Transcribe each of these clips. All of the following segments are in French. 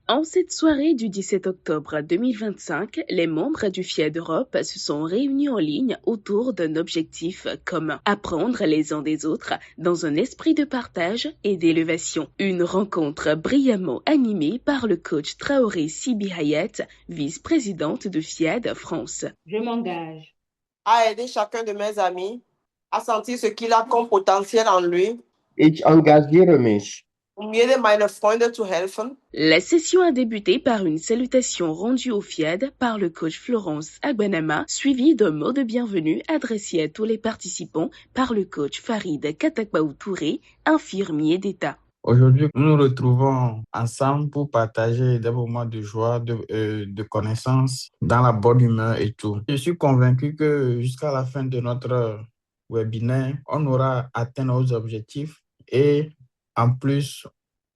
En cette soirée du 17 octobre 2025, les membres du FIAD Europe se sont réunis en ligne autour d'un objectif commun, apprendre les uns des autres dans un esprit de partage et d'élévation. Une rencontre brillamment animée par le coach Traoré Sibi Hayat, vice-présidente de FIAD France. Je m'engage à aider chacun de mes amis à sentir ce qu'il a comme potentiel en lui. Ich engagiere mich. Mir meine Freunde zu helfen. La session a débuté par une salutation rendue au FIAD par le coach Florence Agbanama, suivie d'un mot de bienvenue adressé à tous les participants par le coach Farid Katakbaou Touré, infirmier d'État. Aujourd'hui, nous nous retrouvons ensemble pour partager des moments de joie, de connaissance, dans la bonne humeur et tout. Je suis convaincu que jusqu'à la fin de notre webinaire, on aura atteint nos objectifs et en plus,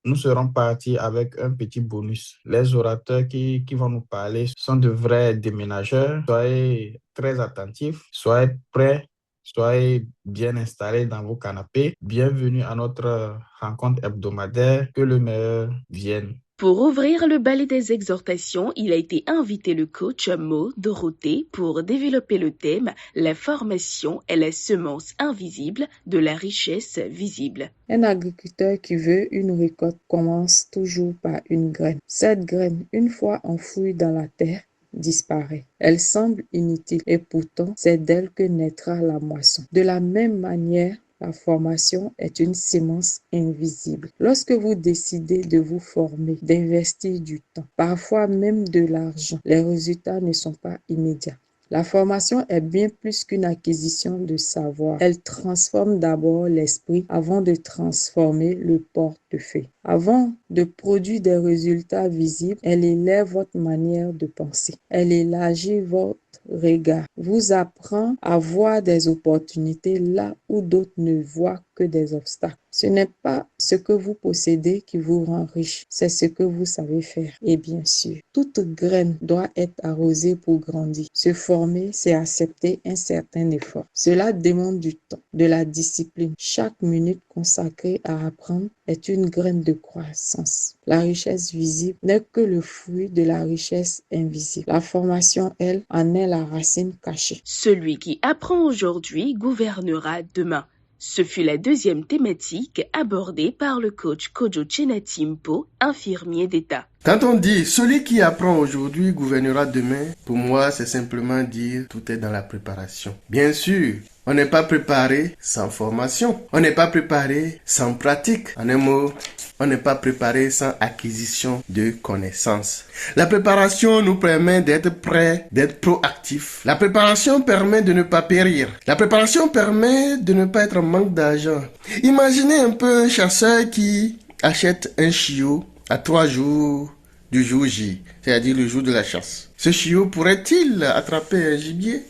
nous serons partis avec un petit bonus. Les orateurs qui vont nous parler sont de vrais déménageurs. Soyez très attentifs, soyez prêts, soyez bien installés dans vos canapés. Bienvenue à notre rencontre hebdomadaire. Que le meilleur vienne. Pour ouvrir le balai des exhortations, il a été invité le coach Mo Dorothée pour développer le thème « La formation est la semence invisible de la richesse visible ». Un agriculteur qui veut une récolte commence toujours par une graine. Cette graine, une fois enfouie dans la terre, disparaît. Elle semble inutile et pourtant c'est d'elle que naîtra la moisson. De la même manière, la formation est une semence invisible. Lorsque vous décidez de vous former, d'investir du temps, parfois même de l'argent, les résultats ne sont pas immédiats. La formation est bien plus qu'une acquisition de savoir. Elle transforme d'abord l'esprit avant de transformer le portefeuille. Avant de produire des résultats visibles, elle élève votre manière de penser. Elle élargit votre regard, vous apprend à voir des opportunités là où d'autres ne voient que des obstacles. Ce n'est pas ce que vous possédez qui vous rend riche, c'est ce que vous savez faire. Et bien sûr, toute graine doit être arrosée pour grandir. Se former, c'est accepter un certain effort. Cela demande du temps, de la discipline. Chaque minute consacrée à apprendre est une graine de croissance. La richesse visible n'est que le fruit de la richesse invisible. La formation, elle, en est la racine cachée. Celui qui apprend aujourd'hui gouvernera demain. Ce fut la deuxième thématique abordée par le coach Kojo Chenatimpo, infirmier d'État. Quand on dit « celui qui apprend aujourd'hui gouvernera demain », pour moi, c'est simplement dire « tout est dans la préparation ». Bien sûr, on n'est pas préparé sans formation. On n'est pas préparé sans pratique. En un mot, on n'est pas préparé sans acquisition de connaissances. La préparation nous permet d'être prêt, d'être proactif. La préparation permet de ne pas périr. La préparation permet de ne pas être en manque d'argent. Imaginez un peu un chasseur qui achète un chiot à 3 jours du jour J, c'est-à-dire le jour de la chasse. Ce chiot pourrait-il attraper un gibier?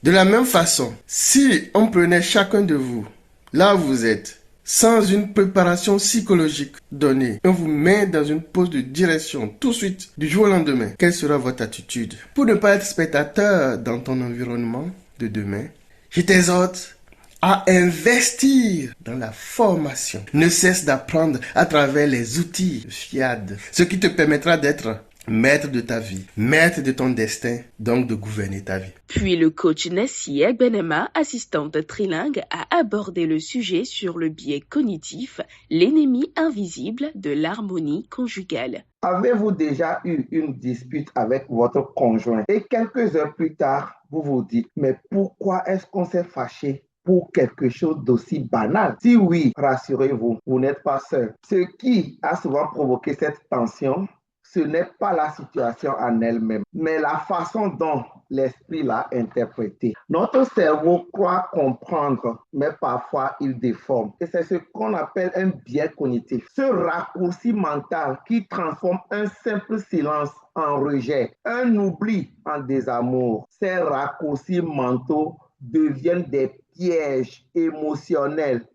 De la même façon, si on prenait chacun de vous, là où vous êtes, sans une préparation psychologique donnée, on vous met dans une pose de direction tout de suite, du jour au lendemain, quelle sera votre attitude? Pour ne pas être spectateur dans ton environnement de demain, je t'exhorte à investir dans la formation. Ne cesse d'apprendre à travers les outils FIAD, ce qui te permettra d'être maître de ta vie, maître de ton destin, donc de gouverner ta vie. Puis le coach Nassi Agbenema, assistante trilingue, a abordé le sujet sur le biais cognitif, l'ennemi invisible de l'harmonie conjugale. Avez-vous déjà eu une dispute avec votre conjoint et quelques heures plus tard, vous vous dites, mais pourquoi est-ce qu'on s'est fâché pour quelque chose d'aussi banal? Si oui, rassurez-vous, vous n'êtes pas seul. Ce qui a souvent provoqué cette tension, ce n'est pas la situation en elle-même, mais la façon dont l'esprit l'a interprétée. Notre cerveau croit comprendre, mais parfois il déforme. Et c'est ce qu'on appelle un biais cognitif. Ce raccourci mental qui transforme un simple silence en rejet, un oubli en désamour. Ces raccourcis mentaux deviennent des pièges émotionnels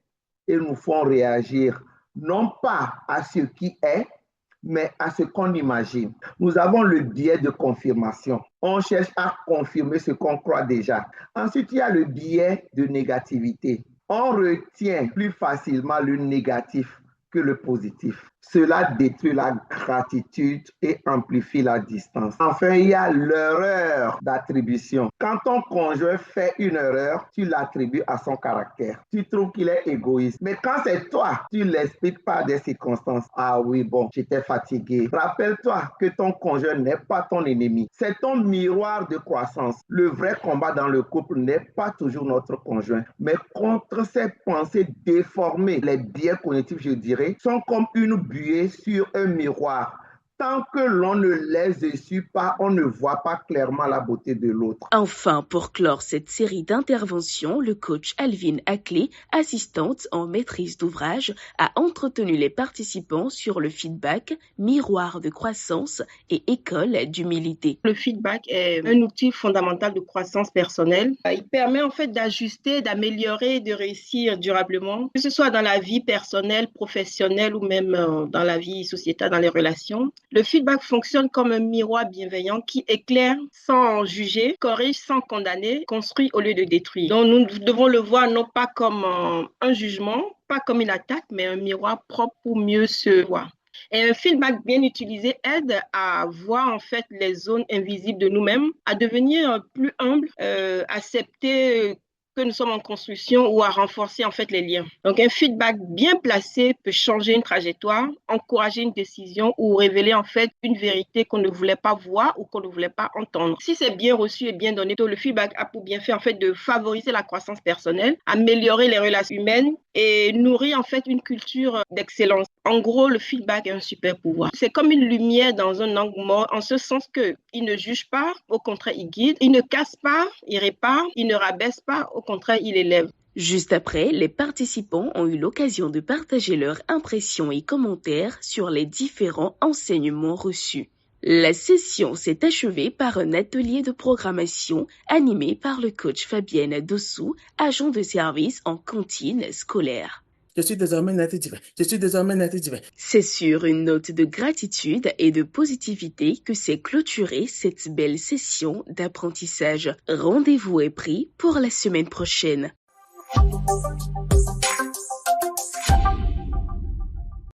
et nous font réagir non pas à ce qui est, mais à ce qu'on imagine. Nous avons le biais de confirmation. On cherche à confirmer ce qu'on croit déjà. Ensuite, il y a le biais de négativité. On retient plus facilement le négatif que le positif. Cela détruit la gratitude et amplifie la distance. Enfin, il y a l'erreur d'attribution. Quand ton conjoint fait une erreur, tu l'attribues à son caractère. Tu trouves qu'il est égoïste. Mais quand c'est toi, tu l'expliques par des circonstances. Ah oui, bon, j'étais fatigué. Rappelle-toi que ton conjoint n'est pas ton ennemi. C'est ton miroir de croissance. Le vrai combat dans le couple n'est pas toujours notre conjoint, mais contre ses pensées déformées. Les biais cognitifs, je dirais, sont comme une buée sur un miroir. Tant que l'on ne les essuie pas, on ne voit pas clairement la beauté de l'autre. Enfin, pour clore cette série d'interventions, le coach Alvin Ackley, assistante en maîtrise d'ouvrage, a entretenu les participants sur le feedback, miroir de croissance et école d'humilité. Le feedback est un outil fondamental de croissance personnelle. Il permet en fait d'ajuster, d'améliorer, de réussir durablement, que ce soit dans la vie personnelle, professionnelle ou même dans la vie sociétale, dans les relations. Le feedback fonctionne comme un miroir bienveillant qui éclaire sans juger, corrige sans condamner, construit au lieu de détruire. Donc nous devons le voir non pas comme un jugement, pas comme une attaque, mais un miroir propre pour mieux se voir. Et un feedback bien utilisé aide à voir en fait les zones invisibles de nous-mêmes, à devenir plus humble, accepter que nous sommes en construction ou à renforcer en fait les liens. Donc un feedback bien placé peut changer une trajectoire, encourager une décision ou révéler en fait une vérité qu'on ne voulait pas voir ou qu'on ne voulait pas entendre. Si c'est bien reçu et bien donné, le feedback a pour bienfait en fait de favoriser la croissance personnelle, améliorer les relations humaines et nourrir en fait une culture d'excellence. En gros, le feedback est un super pouvoir. C'est comme une lumière dans un angle mort, en ce sens qu'il ne juge pas, au contraire, il guide. Il ne casse pas, il répare. Il ne rabaisse pas, au contraire, il élève. Juste après, les participants ont eu l'occasion de partager leurs impressions et commentaires sur les différents enseignements reçus. La session s'est achevée par un atelier de programmation animé par le coach Fabienne Dossou, agent de service en cantine scolaire. Je suis désormais natif. C'est sur une note de gratitude et de positivité que s'est clôturée cette belle session d'apprentissage. Rendez-vous est pris pour la semaine prochaine.